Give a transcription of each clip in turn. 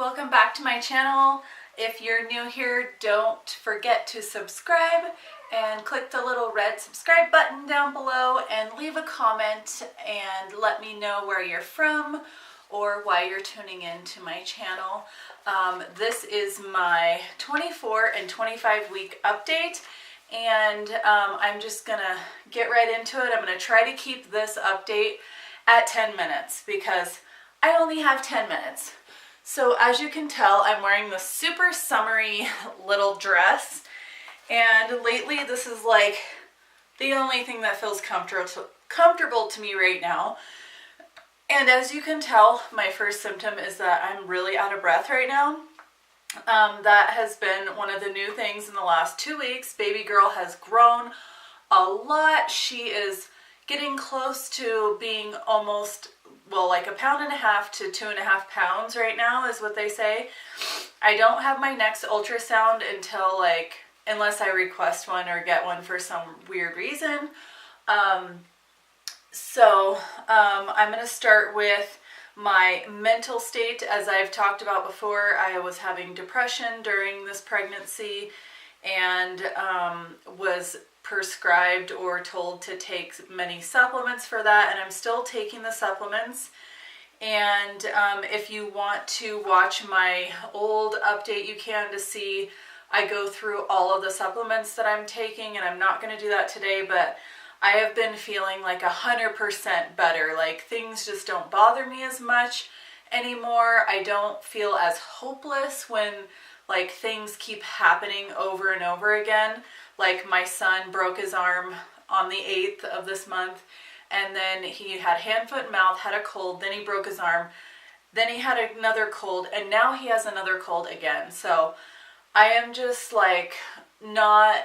Welcome back to my channel. If you're new here, don't forget to subscribe and click the little red subscribe button down below and leave a comment and let me know where you're from or why you're tuning in to my channel. This is my 24 and 25 week update, and I'm just gonna get right into it. I'm gonna try to keep this update at 10 minutes because I only have 10 minutes. So as you can tell, I'm wearing this super summery little dress, and lately this is like the only thing that feels comfortable to me right now. And as you can tell, my first symptom is that I'm really out of breath right now. That has been one of the new things in the last 2 weeks. Baby girl has grown a lot. She is getting close to being almost, well, like 1.5 to 2.5 pounds right now is what they say. I don't have my next ultrasound until unless I request one or get one for some weird reason. I'm going to start with my mental state. As I've talked about before, I was having depression during this pregnancy and was prescribed or told to take many supplements for that, and I'm still taking the supplements. And if you want to watch my old update, you can, to see I go through all of the supplements that I'm taking, and I'm not going to do that today, but I have been feeling like 100% better. Like, things just don't bother me as much anymore. I don't feel as hopeless when things keep happening over and over again. Like, my son broke his arm on the 8th of this month, and then he had hand, foot, and mouth, had a cold, then he broke his arm, then he had another cold, and now he has another cold again. So I am just not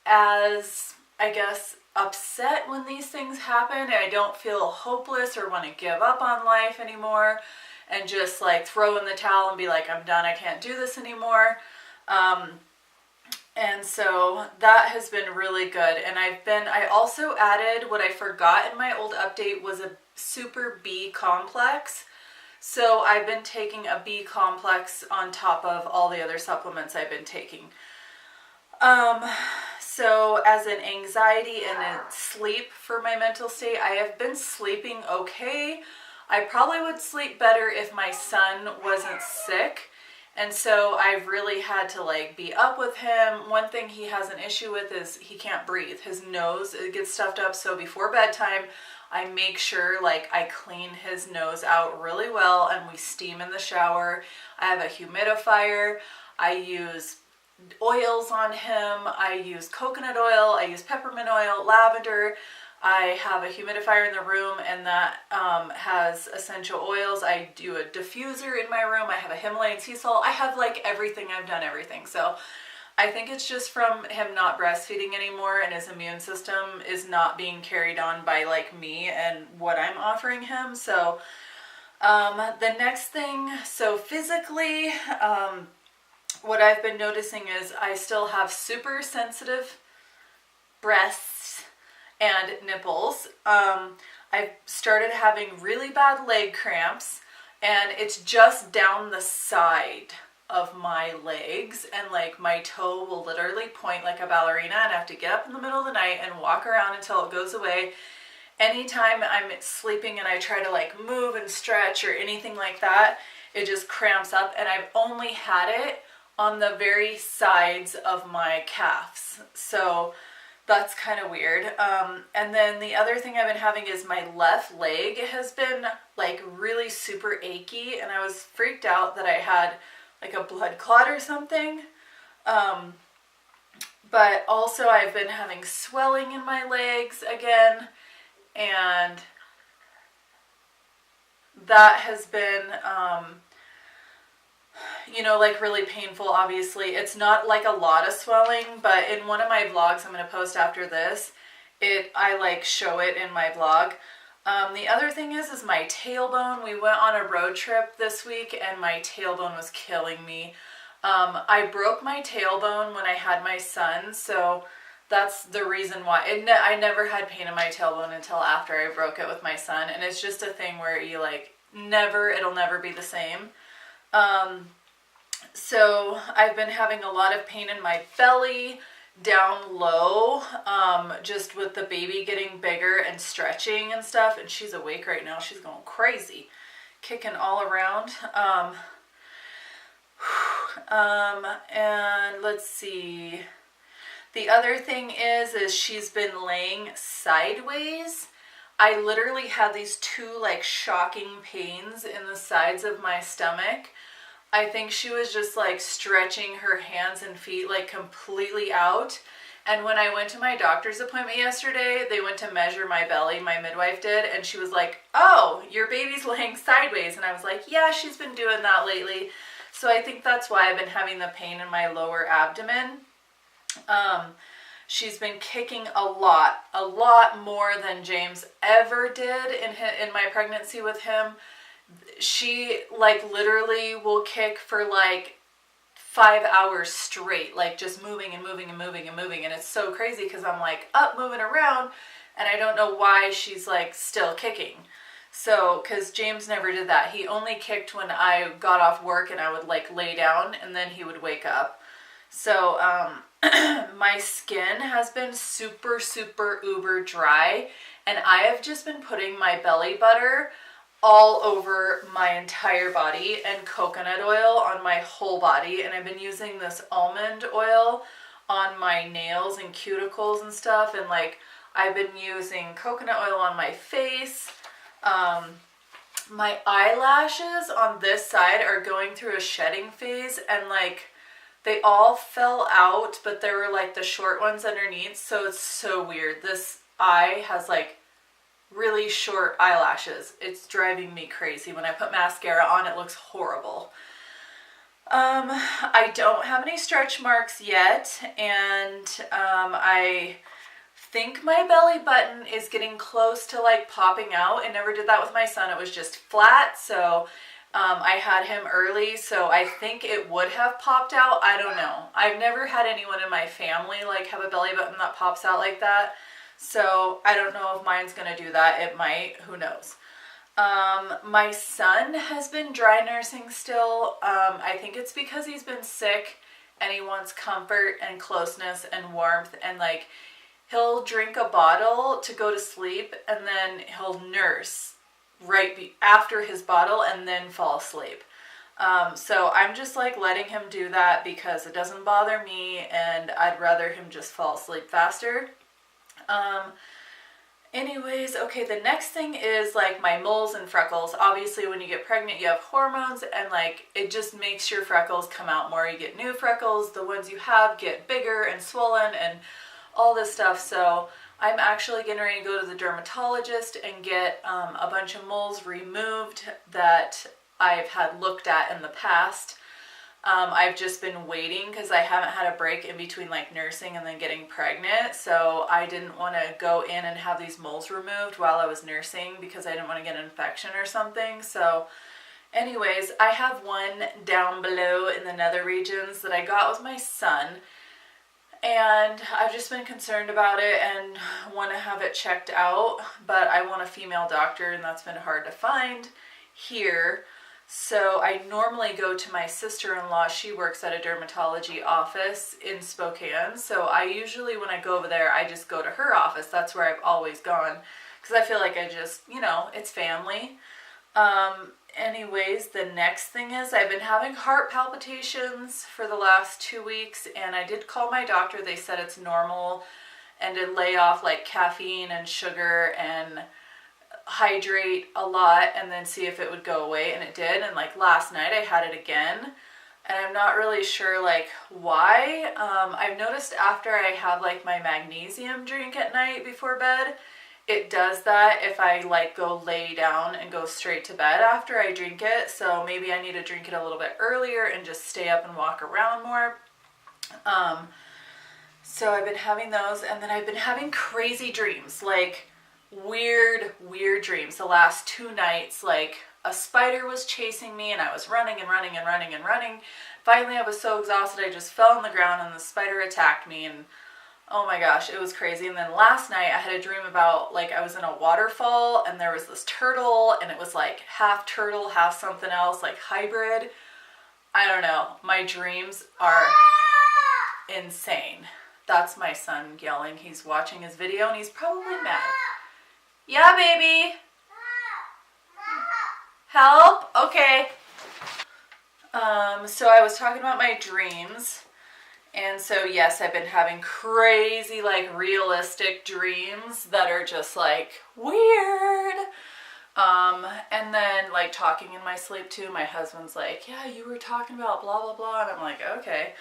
as, I guess, upset when these things happen, and I don't feel hopeless or want to give up on life anymore and just throw in the towel and be like, I'm done, I can't do this anymore. And so that has been really good. And I also added, what I forgot in my old update was a super B complex. So I've been taking a B complex on top of all the other supplements I've been taking. So as an anxiety and a sleep for my mental state, I have been sleeping okay. I probably would sleep better if my son wasn't sick. And so I've really had to be up with him. One thing he has an issue with is he can't breathe. His nose, it gets stuffed up. So before bedtime, I make sure I clean his nose out really well, and we steam in the shower. I have a humidifier. I use oils on him. I use coconut oil. I use peppermint oil, lavender. I have a humidifier in the room, and that has essential oils. I do a diffuser in my room. I have a Himalayan sea salt. I have everything. I've done everything. So I think it's just from him not breastfeeding anymore, and his immune system is not being carried on by me and what I'm offering him. So the next thing, so physically, what I've been noticing is I still have super sensitive breasts and nipples. I've started having really bad leg cramps, and it's just down the side of my legs, and my toe will literally point like a ballerina, and I have to get up in the middle of the night and walk around until it goes away. Anytime I'm sleeping and I try to move and stretch or anything like that, it just cramps up, and I've only had it on the very sides of my calves. So that's kind of weird. And then the other thing I've been having is my left leg has been really super achy, and I was freaked out that I had a blood clot or something. But also I've been having swelling in my legs again, and that has been really painful. Obviously it's not a lot of swelling, but in one of my vlogs I'm going to post after this, I show it in my vlog. The other thing is my tailbone. We went on a road trip this week, and my tailbone was killing me. I broke my tailbone when I had my son, so that's the reason why. I never had pain in my tailbone until after I broke it with my son, and it's just a thing where you it'll never be the same. So I've been having a lot of pain in my belly, down low, just with the baby getting bigger and stretching and stuff. And she's awake right now. She's going crazy, kicking all around. And let's see. The other thing is she's been laying sideways. I literally had these two like shocking pains in the sides of my stomach. I think she was just like stretching her hands and feet like completely out. And when I went to my doctor's appointment yesterday, they went to measure my belly, my midwife did, and she was like, "Oh, your baby's laying sideways." And I was like, "Yeah, she's been doing that lately." So I think that's why I've been having the pain in my lower abdomen. She's been kicking a lot more than James ever did in my pregnancy with him. She like literally will kick for like 5 hours straight, like just moving and moving and moving and moving. And it's so crazy because I'm like up moving around and I don't know why she's like still kicking. So, because James never did that. He only kicked when I got off work and I would like lay down and then he would wake up. So, my skin has been super uber dry and I have just been putting my belly butter all over my entire body and coconut oil on my whole body. And I've been using this almond oil on my nails and cuticles and stuff. And like, I've been using coconut oil on my face. My eyelashes on this side are going through a shedding phase and like they all fell out, but there were like the short ones underneath. So it's so weird. This eye has like really short eyelashes. It's driving me crazy. When I put mascara on, it looks horrible. I don't have any stretch marks yet, and I think my belly button is getting close to like popping out. I never did that with my son. It was just flat, so I had him early, so I think it would have popped out. I don't know. I've never had anyone in my family like have a belly button that pops out like that. So I don't know if mine's going to do that. It might. Who knows? My son has been dry nursing still. I think it's because he's been sick and he wants comfort and closeness and warmth. And like he'll drink a bottle to go to sleep and then he'll nurse right after his bottle and then fall asleep. So I'm just like letting him do that because it doesn't bother me and I'd rather him just fall asleep faster. Anyways, okay, the next thing is like my moles and freckles. Obviously when you get pregnant you have hormones and like it just makes your freckles come out more. You get new freckles, the ones you have get bigger and swollen and all this stuff. So I'm actually getting ready to go to the dermatologist and get a bunch of moles removed that I've had looked at in the past. I've just been waiting because I haven't had a break in between like nursing and then getting pregnant. So I didn't want to go in and have these moles removed while I was nursing because I didn't want to get an infection or something. So anyways, I have one down below in the nether regions that I got with my son. And I've just been concerned about it and want to have it checked out. But I want a female doctor and that's been hard to find here. So I normally go to my sister-in-law. She works at a dermatology office in Spokane. So I usually, when I go over there, I just go to her office. That's where I've always gone because I feel like I just, you know, it's family. Anyways, the next thing is I've been having heart palpitations for the last 2 weeks and I did call my doctor. They said it's normal and to lay off like caffeine and sugar and hydrate a lot and then see if it would go away, and it did. And like last night I had it again and I'm not really sure like why. I've noticed after I have like my magnesium drink at night before bed, it does that if I like go lay down and go straight to bed after I drink it. So maybe I need to drink it a little bit earlier and just stay up and walk around more. So I've been having those, and then I've been having crazy dreams, like weird dreams. The last 2 nights, like a spider was chasing me and I was running and running and running and running. Finally I was so exhausted I just fell on the ground and the spider attacked me, and oh my gosh, it was crazy. And then last night I had a dream about like I was in a waterfall and there was this turtle and it was like half turtle, half something else, like hybrid. I don't know. My dreams are insane. That's my son yelling. He's watching his video and he's probably mad. Yeah, baby. Help? Okay. So I was talking about my dreams. And so, yes, I've been having crazy, like, realistic dreams that are just, like, weird. And then, like, talking in my sleep, too. My husband's like, yeah, you were talking about blah, blah, blah. And I'm like, okay.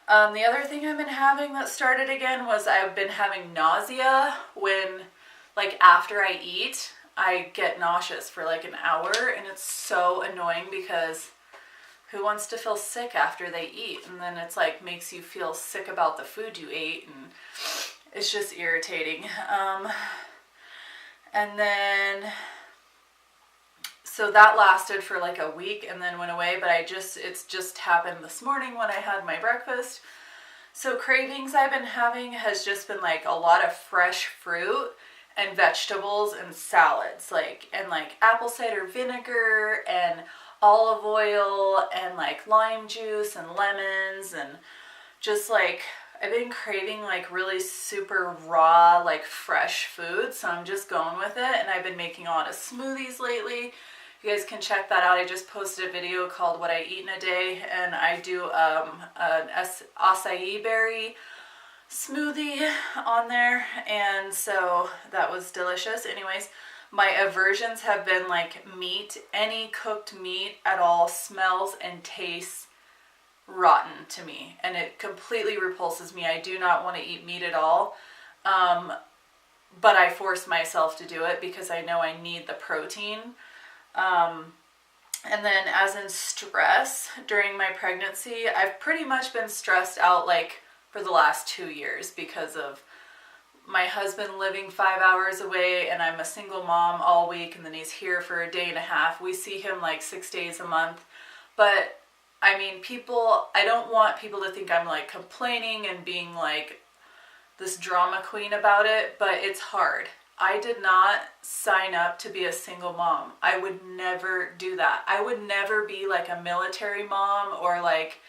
The other thing I've been having that started again was I've been having nausea when, like, after I eat, I get nauseous for, like, an hour. And it's so annoying because who wants to feel sick after they eat? And then it's like makes you feel sick about the food you ate, and it's just irritating. And then, so that lasted for like a week and then went away, but it's just happened this morning when I had my breakfast. So cravings I've been having has just been like a lot of fresh fruit and vegetables and salads, like apple cider vinegar and olive oil and like lime juice and lemons, and just like I've been craving like really super raw, like fresh food, so I'm just going with it. And I've been making a lot of smoothies lately. You guys can check that out. I just posted a video called What I Eat in a Day, and I do an acai berry smoothie on there, and so that was delicious. Anyways, my aversions have been like meat. Any cooked meat at all smells and tastes rotten to me, and it completely repulses me. I do not want to eat meat at all, but I force myself to do it because I know I need the protein. And then as in stress, during my pregnancy, I've pretty much been stressed out like for the last 2 years because of my husband living 5 hours away, and I'm a single mom all week, and then he's here for a day and a half. We see him like 6 days a month. But I mean, I don't want people to think I'm like complaining and being like this drama queen about it, but it's hard. I did not sign up to be a single mom. I would never do that. I would never be like a military mom or like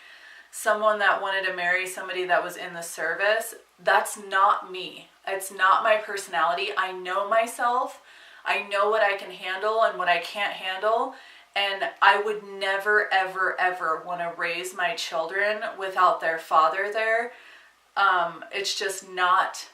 someone that wanted to marry somebody that was in the service. That's not me. It's not my personality. I know myself. I know what I can handle and what I can't handle. And I would never, ever, ever want to raise my children without their father there. It's just not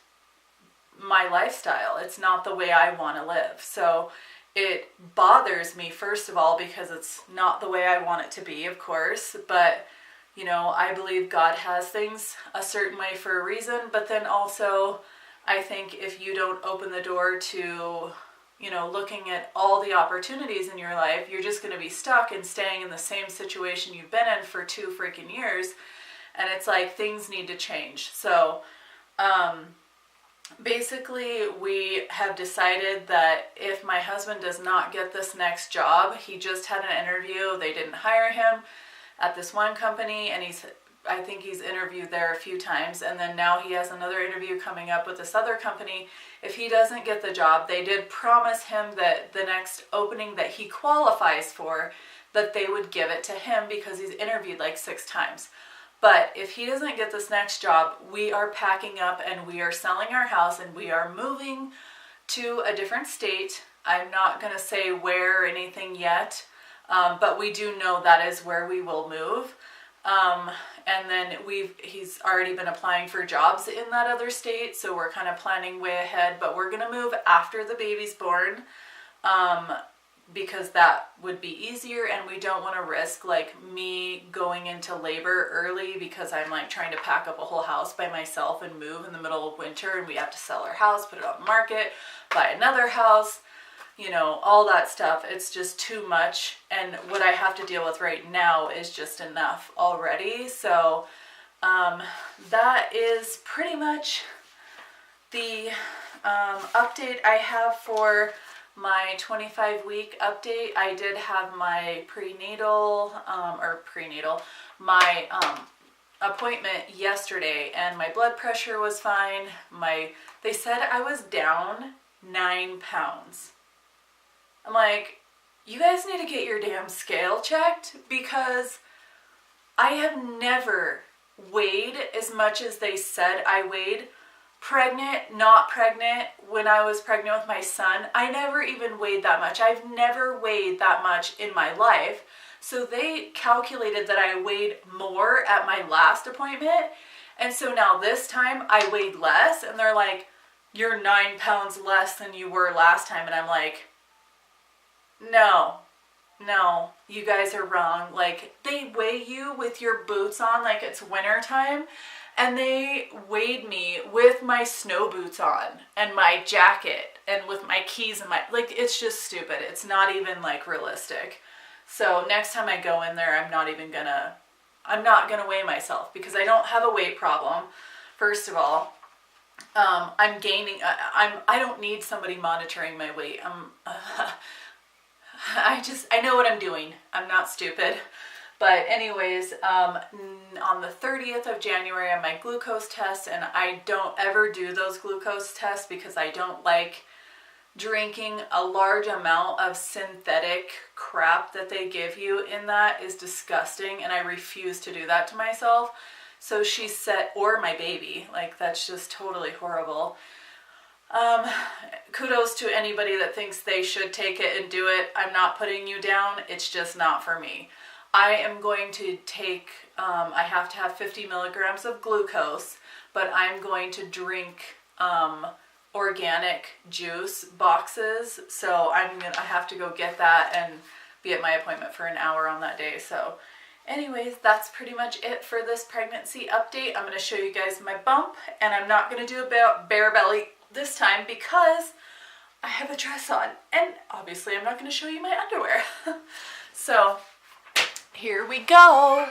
my lifestyle. It's not the way I want to live. So it bothers me, first of all, because it's not the way I want it to be, of course. But you know, I believe God has things a certain way for a reason, but then also I think if you don't open the door to, you know, looking at all the opportunities in your life, you're just going to be stuck and staying in the same situation you've been in for 2 freaking years. And it's like things need to change. So basically we have decided that if my husband does not get this next job, he just had an interview, they didn't hire him at this one company, and I think he's interviewed there a few times, and then now he has another interview coming up with this other company. If he doesn't get the job, they did promise him that the next opening that he qualifies for, that they would give it to him because he's interviewed like 6 times. But if he doesn't get this next job, we are packing up and we are selling our house and we are moving to a different state. I'm not going to say where or anything yet. But we do know that is where we will move. And then he's already been applying for jobs in that other state, so we're kind of planning way ahead, but we're going to move after the baby's born, because that would be easier, and we don't want to risk like me going into labor early because I'm like trying to pack up a whole house by myself and move in the middle of winter, and we have to sell our house, put it on the market, buy another house. You know, all that stuff. It's just too much, and what I have to deal with right now is just enough already. So that is pretty much the update I have for my 25-week update. I did have my my appointment yesterday, and my blood pressure was fine. They said I was down 9 pounds. I'm like, you guys need to get your damn scale checked, because I have never weighed as much as they said I weighed. Pregnant, not pregnant, when I was pregnant with my son, I never even weighed that much. I've never weighed that much in my life. So they calculated that I weighed more at my last appointment. And so now this time I weighed less, and they're like, you're 9 pounds less than you were last time. And I'm like, no, you guys are wrong. Like, they weigh you with your boots on like it's winter time. And they weighed me with my snow boots on and my jacket and with my keys and my, like, it's just stupid. It's not even like realistic. So next time I go in there, I'm not gonna weigh myself because I don't have a weight problem. First of all, I'm gaining, I don't need somebody monitoring my weight. I know what I'm doing. I'm not stupid. But anyways, on the 30th of January, I'm my glucose test, and I don't ever do those glucose tests because I don't like drinking a large amount of synthetic crap that they give you in that is disgusting, and I refuse to do that to myself. So she said, or my baby, like that's just totally horrible. Kudos to anybody that thinks they should take it and do it. I'm not putting you down. It's just not for me. I am going to take, I have to have 50 milligrams of glucose, but I'm going to drink organic juice boxes. So I have to go get that and be at my appointment for an hour on that day. So anyways, that's pretty much it for this pregnancy update. I'm going to show you guys my bump, and I'm not going to do a bare belly this time because I have a dress on, and obviously I'm not going to show you my underwear. So here we go.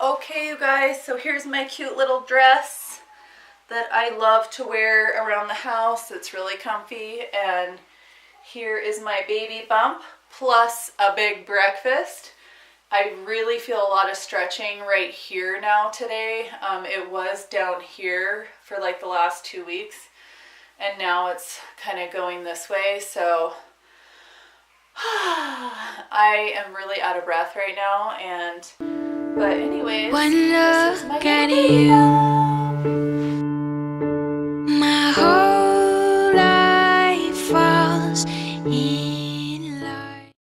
Okay, you guys, so here's my cute little dress that I love to wear around the house. It's really comfy, and here is my baby bump plus a big breakfast. I really feel a lot of stretching right here now today. It was down here for like the last 2 weeks, and now it's kind of going this way, so I am really out of breath right now, but anyways, one this is my look at baby you. bump.